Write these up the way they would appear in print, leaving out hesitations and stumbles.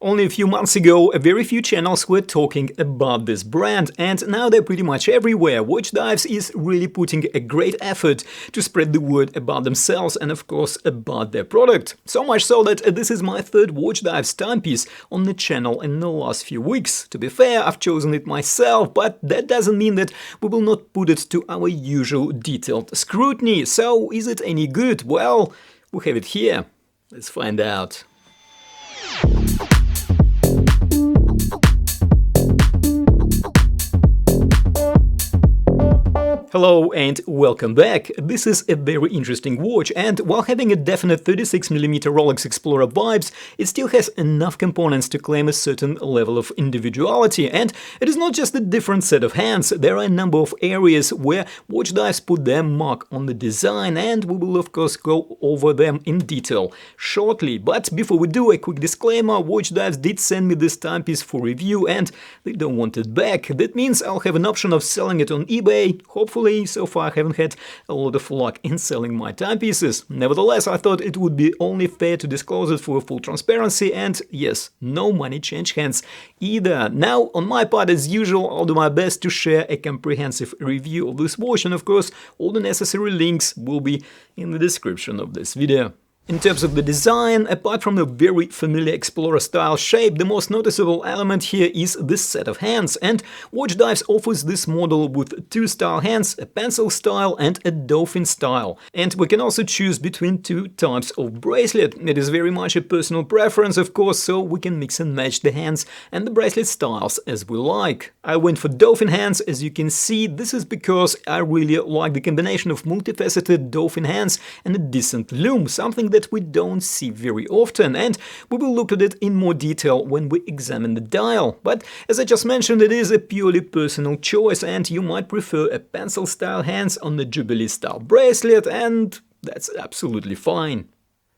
Only a few months ago, very few channels were talking about this brand, and now they're pretty much everywhere. Watchdives is really putting a great effort to spread the word about themselves and of course about their product. So much so that this is my third Watchdives timepiece on the channel in the last few weeks. To be fair, I've chosen it myself, but that doesn't mean that we will not put it to our usual detailed scrutiny. So is it any good? Well, we have it here. Let's find out. Hello and welcome back. This is a very interesting watch, and while having a definite 36mm Rolex Explorer vibes, it still has enough components to claim a certain level of individuality. And it is not just a different set of hands, there are a number of areas where Watchdives put their mark on the design, and we will of course go over them in detail shortly. But before we do, a quick disclaimer: Watchdives did send me this timepiece for review and they don't want it back. That means I'll have an option of selling it on eBay. Hopefully, so far I haven't had a lot of luck in selling my timepieces. Nevertheless, I thought it would be only fair to disclose it for full transparency, and yes, no money change hands either. Now, on my part, as usual, I'll do my best to share a comprehensive review of this watch, and of course, all the necessary links will be in the description of this video. In terms of the design, apart from the very familiar Explorer style shape, the most noticeable element here is this set of hands, and Watchdives offers this model with two style hands, a pencil style and a dolphin style. And we can also choose between two types of bracelet. It is very much a personal preference, of course, so we can mix and match the hands and the bracelet styles as we like. I went for dolphin hands, as you can see. This is because I really like the combination of multifaceted dolphin hands and a decent lume, something that we don't see very often, and we will look at it in more detail when we examine the dial. But as I just mentioned, it is a purely personal choice, and you might prefer a pencil style hands on the Jubilee style bracelet, and that's absolutely fine.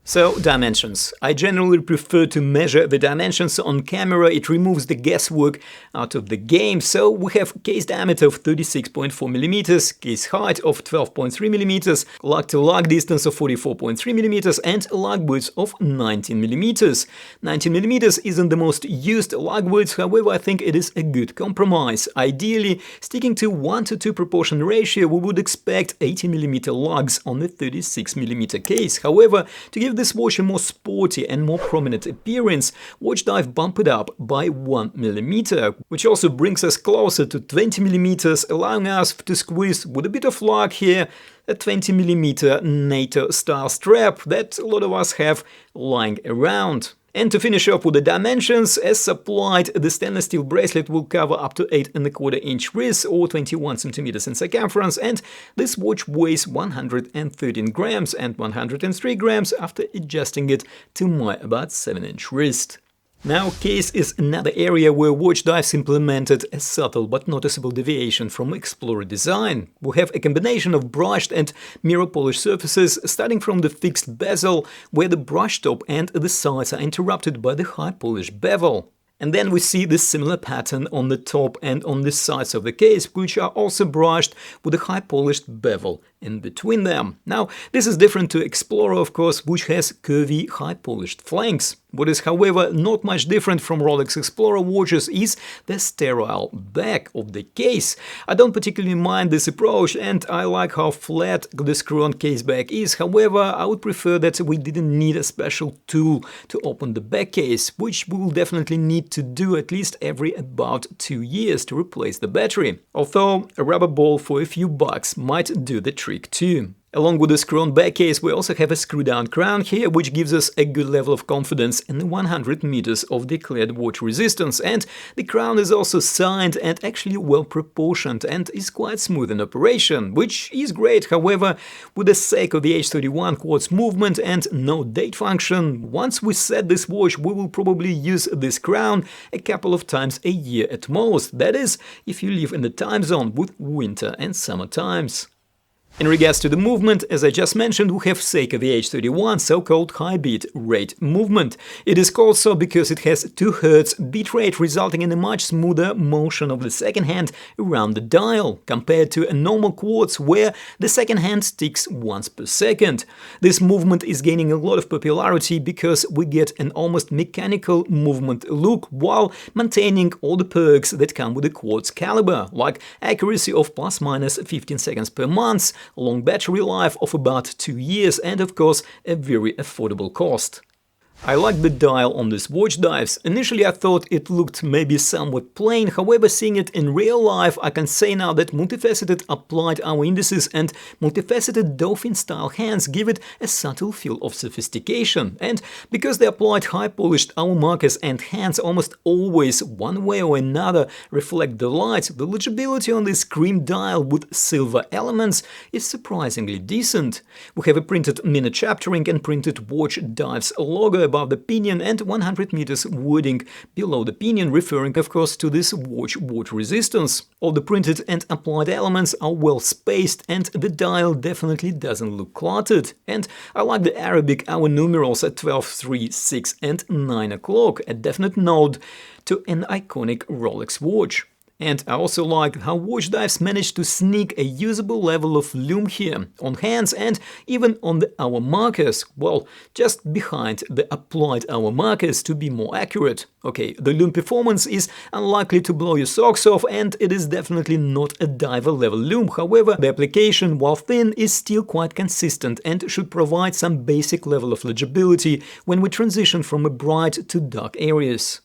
So, dimensions. I generally prefer to measure the dimensions on camera. It removes the guesswork out of the game. So we have case diameter of 36.4mm, case height of 12.3mm, lug-to-lug distance of 44.3mm, and lug width of 19mm. 19mm isn't the most used lug width, however I think it is a good compromise. Ideally, sticking to 1:2 proportion ratio, we would expect 18mm lugs on the 36mm case. However, to give this watch a more sporty and more prominent appearance, Watchdive bumped it up by 1mm, which also brings us closer to 20mm, allowing us to squeeze, with a bit of luck here, a 20mm NATO style strap that a lot of us have lying around. And to finish off with the dimensions, as supplied, the stainless steel bracelet will cover up to 8¼ wrists or 21 cm in circumference, and this watch weighs 113 grams and 103 grams after adjusting it to my about 7-inch wrist. Now, case is another area where Watchdives implemented a subtle but noticeable deviation from Explorer design. We have a combination of brushed and mirror polished surfaces, starting from the fixed bezel, where the brush top and the sides are interrupted by the high polished bevel. And then we see this similar pattern on the top and on the sides of the case, which are also brushed with a high polished bevel in between them. Now, this is different to Explorer, of course, which has curvy, high polished flanks. What is, however, not much different from Rolex Explorer watches is the sterile back of the case. I don't particularly mind this approach, and I like how flat the screw-on case back is. However, I would prefer that we didn't need a special tool to open the back case, which we will definitely need to do at least every about 2 years to replace the battery. Although a rubber ball for a few bucks might do the trick too. Along with the screw-on back case, we also have a screw-down crown here, which gives us a good level of confidence in the 100 meters of declared watch resistance, and the crown is also signed and actually well proportioned and is quite smooth in operation, which is great. However, with the sake of the H31 quartz movement and no date function, once we set this watch, we will probably use this crown a couple of times a year at most. That is, if you live in the time zone with winter and summer times. In regards to the movement, as I just mentioned, we have Seagull VH31, so-called high bit rate movement. It is called so because it has 2 Hz bit rate, resulting in a much smoother motion of the second hand around the dial, compared to a normal Quartz where the second hand ticks once per second. This movement is gaining a lot of popularity because we get an almost mechanical movement look while maintaining all the perks that come with the Quartz caliber, like accuracy of ± 15 seconds per month, long battery life of about 2 years, and of course a very affordable cost. I like the dial on this Watchdives. Initially I thought it looked maybe somewhat plain, however seeing it in real life I can say now that multifaceted applied hour indices and multifaceted dolphin style hands give it a subtle feel of sophistication, and because the applied high polished hour markers and hands almost always one way or another reflect the light, the legibility on this cream dial with silver elements is surprisingly decent. We have a printed minute chaptering and printed Watchdives logo above the pinion and 100 meters wording below the pinion, referring of course to this watch water resistance. All the printed and applied elements are well spaced and the dial definitely doesn't look cluttered. And I like the Arabic hour numerals at 12, 3, 6 and 9 o'clock, a definite nod to an iconic Rolex watch. And I also like how Watchdives managed to sneak a usable level of lume here, on hands and even on the hour markers, well, just behind the applied hour markers to be more accurate. Okay, the lume performance is unlikely to blow your socks off and it is definitely not a diver level lume, however, the application, while thin, is still quite consistent and should provide some basic level of legibility when we transition from a bright to dark areas.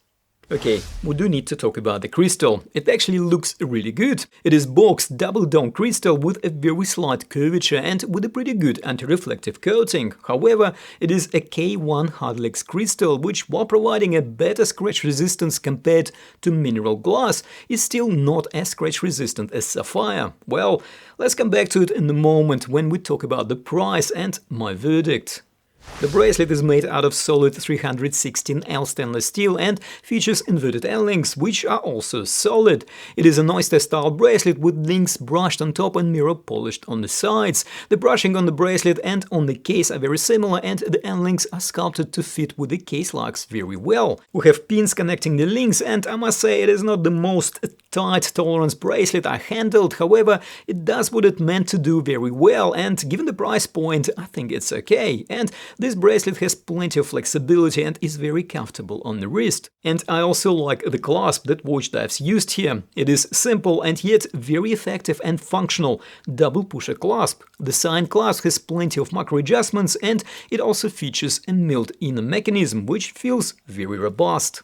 Okay, we do need to talk about the crystal. It actually looks really good. It is boxed double dome crystal with a very slight curvature and with a pretty good anti-reflective coating. However, it is a K1 hardlex crystal, which, while providing a better scratch resistance compared to mineral glass, is still not as scratch resistant as Sapphire. Well, let's come back to it in a moment when we talk about the price and my verdict. The bracelet is made out of solid 316L stainless steel and features inverted L-links, which are also solid. It is an oyster-style bracelet with links brushed on top and mirror polished on the sides. The brushing on the bracelet and on the case are very similar, and the L-links are sculpted to fit with the case locks very well. We have pins connecting the links, and I must say it is not the most tight tolerance bracelet I handled. However, it does what it meant to do very well, and given the price point, I think it's okay. And this bracelet has plenty of flexibility and is very comfortable on the wrist. And I also like the clasp that Watchdives used here. It is simple and yet very effective and functional double pusher clasp. The sign clasp has plenty of macro adjustments and it also features a milled inner mechanism, which feels very robust.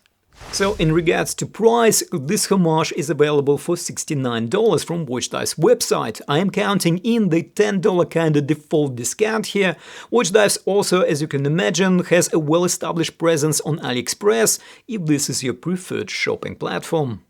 So in regards to price, this Homage is available for $69 from Watchdives website. I am counting in the $10 kinda default discount here. Watchdives also, as you can imagine, has a well-established presence on AliExpress, if this is your preferred shopping platform.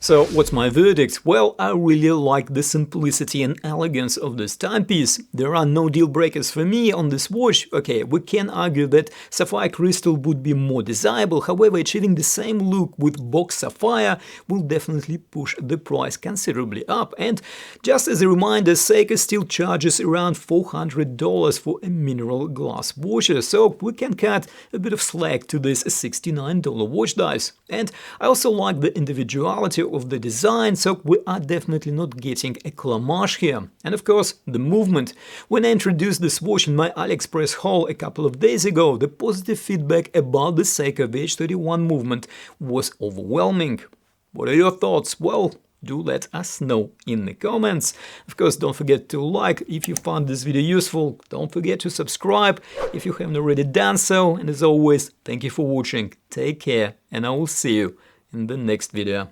So what's my verdict? Well, I really like the simplicity and elegance of this timepiece. There are no deal breakers for me on this watch. Okay, we can argue that sapphire crystal would be more desirable, however, achieving the same look with box sapphire will definitely push the price considerably up. And just as a reminder, Seiko still charges around $400 for a mineral glass watch, so we can cut a bit of slack to this $69 Watchdives. And I also like the individuality of the design, so we are definitely not getting a clamage here. And of course, the movement. When I introduced this watch in my AliExpress haul a couple of days ago, the positive feedback about the Seagull VH31 movement was overwhelming. What are your thoughts? Well, do let us know in the comments. Of course, don't forget to like if you found this video useful. Don't forget to subscribe if you haven't already done so. And as always, thank you for watching. Take care, and I will see you in the next video.